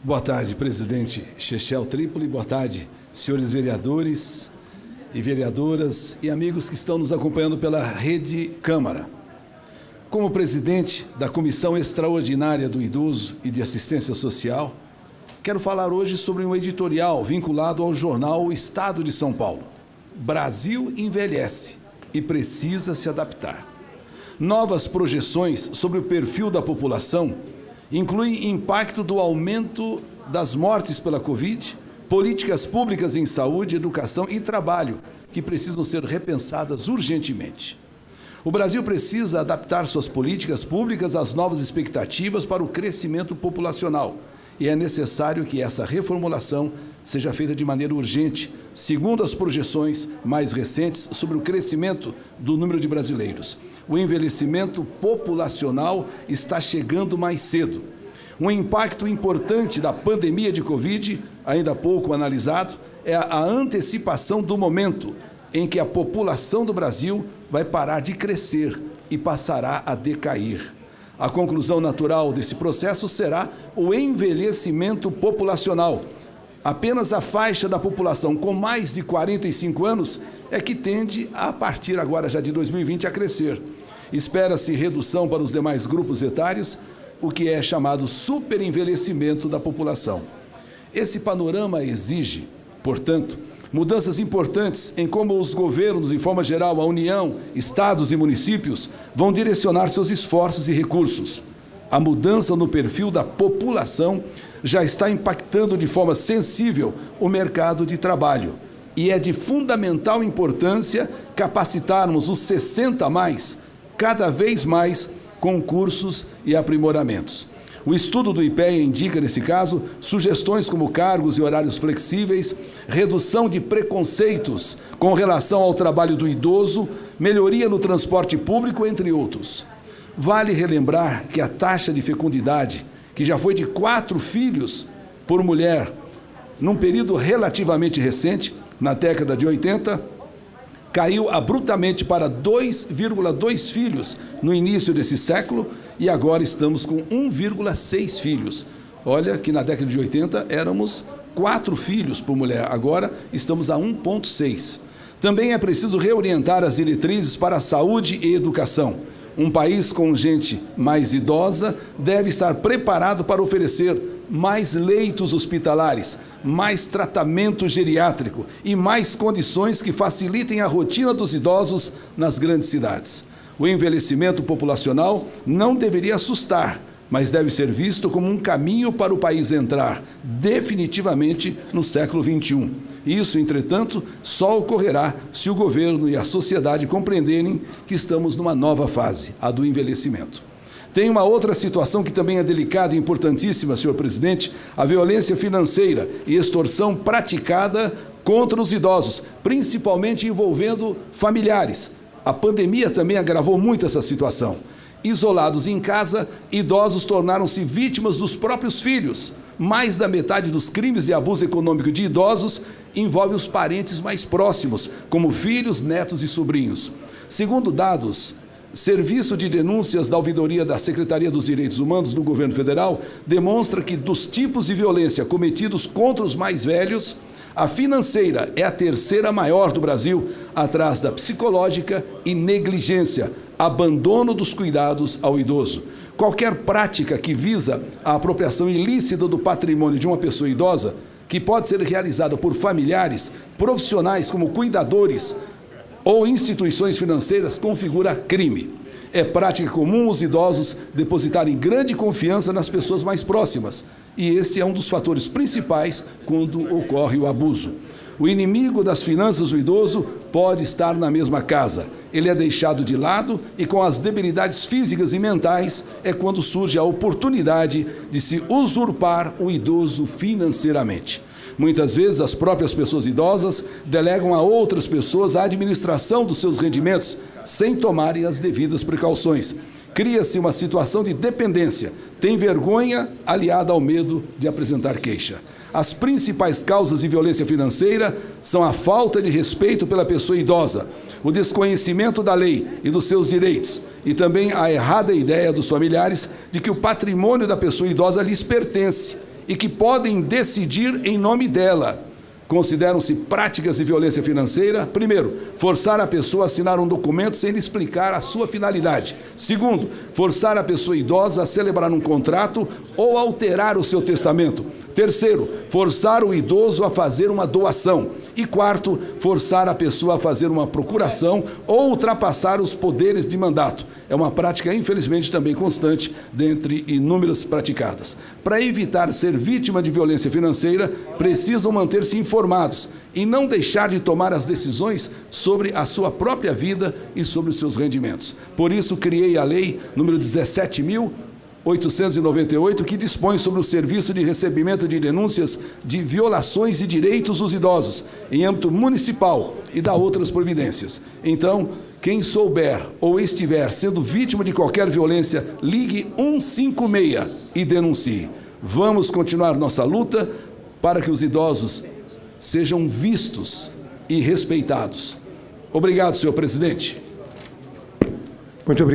Boa tarde, presidente Chechel Trípoli. Boa tarde, senhores vereadores e vereadoras e amigos que estão nos acompanhando pela Rede Câmara. Como presidente da Comissão Extraordinária do Idoso e de Assistência Social, quero falar hoje sobre um editorial vinculado ao jornal O Estado de São Paulo. Brasil envelhece e precisa se adaptar. Novas projeções sobre o perfil da população incluem impacto do aumento das mortes pela Covid, políticas públicas em saúde, educação e trabalho, que precisam ser repensadas urgentemente. O Brasil precisa adaptar suas políticas públicas às novas expectativas para o crescimento populacional, e é necessário que essa reformulação seja feita de maneira urgente, segundo as projeções mais recentes sobre o crescimento do número de brasileiros. O envelhecimento populacional está chegando mais cedo. Um impacto importante da pandemia de Covid, ainda pouco analisado, é a antecipação do momento em que a população do Brasil vai parar de crescer e passará a decair. A conclusão natural desse processo será o envelhecimento populacional. Apenas a faixa da população com mais de 45 anos é que tende, a partir agora já de 2020, a crescer. Espera-se redução para os demais grupos etários, o que é chamado superenvelhecimento da população. Esse panorama exige, portanto, mudanças importantes em como os governos, em forma geral, a União, estados e municípios, vão direcionar seus esforços e recursos. A mudança no perfil da população já está impactando de forma sensível o mercado de trabalho. E é de fundamental importância capacitarmos os 60+, cada vez mais, com cursos e aprimoramentos. O estudo do IPEA indica, nesse caso, sugestões como cargos e horários flexíveis, redução de preconceitos com relação ao trabalho do idoso, melhoria no transporte público, entre outros. Vale relembrar que a taxa de fecundidade, que já foi de 4 filhos por mulher, num período relativamente recente, na década de 80, caiu abruptamente para 2,2 filhos no início desse século e agora estamos com 1,6 filhos. Olha que na década de 80 éramos 4 filhos por mulher, agora estamos a 1,6. Também é preciso reorientar as diretrizes para a saúde e educação. Um país com gente mais idosa deve estar preparado para oferecer mais leitos hospitalares, mais tratamento geriátrico e mais condições que facilitem a rotina dos idosos nas grandes cidades. O envelhecimento populacional não deveria assustar, mas deve ser visto como um caminho para o país entrar definitivamente no século XXI. Isso, entretanto, só ocorrerá se o governo e a sociedade compreenderem que estamos numa nova fase, a do envelhecimento. Tem uma outra situação que também é delicada e importantíssima, senhor presidente, a violência financeira e extorsão praticada contra os idosos, principalmente envolvendo familiares. A pandemia também agravou muito essa situação. Isolados em casa, idosos tornaram-se vítimas dos próprios filhos. Mais da metade dos crimes de abuso econômico de idosos envolve os parentes mais próximos, como filhos, netos e sobrinhos. Segundo dados, Serviço de Denúncias da Ouvidoria da Secretaria dos Direitos Humanos do Governo Federal demonstra que dos tipos de violência cometidos contra os mais velhos, a financeira é a 3ª maior do Brasil, atrás da psicológica e negligência, abandono dos cuidados ao idoso. Qualquer prática que visa a apropriação ilícita do patrimônio de uma pessoa idosa, que pode ser realizada por familiares, profissionais como cuidadores ou instituições financeiras, configura crime. É prática comum os idosos depositarem grande confiança nas pessoas mais próximas, e este é um dos fatores principais quando ocorre o abuso. O inimigo das finanças do idoso pode estar na mesma casa. Ele é deixado de lado e, com as debilidades físicas e mentais, é quando surge a oportunidade de se usurpar o idoso financeiramente. Muitas vezes, as próprias pessoas idosas delegam a outras pessoas a administração dos seus rendimentos, sem tomarem as devidas precauções. Cria-se uma situação de dependência, tem vergonha aliada ao medo de apresentar queixa. As principais causas de violência financeira são a falta de respeito pela pessoa idosa, o desconhecimento da lei e dos seus direitos, e também a errada ideia dos familiares de que o patrimônio da pessoa idosa lhes pertence e que podem decidir em nome dela. Consideram-se práticas de violência financeira: primeiro, forçar a pessoa a assinar um documento sem lhe explicar a sua finalidade. Segundo, forçar a pessoa idosa a celebrar um contrato ou alterar o seu testamento. Terceiro, forçar o idoso a fazer uma doação. E quarto, forçar a pessoa a fazer uma procuração ou ultrapassar os poderes de mandato. É uma prática, infelizmente, também constante dentre inúmeras praticadas. Para evitar ser vítima de violência financeira, precisam manter-se informados e não deixar de tomar as decisões sobre a sua própria vida e sobre os seus rendimentos. Por isso, criei a lei número 17.898, que dispõe sobre o serviço de recebimento de denúncias de violações de direitos dos idosos em âmbito municipal e dá outras providências. Então, quem souber ou estiver sendo vítima de qualquer violência, ligue 156 e denuncie. Vamos continuar nossa luta para que os idosos sejam vistos e respeitados. Obrigado, senhor presidente. Muito obrigado.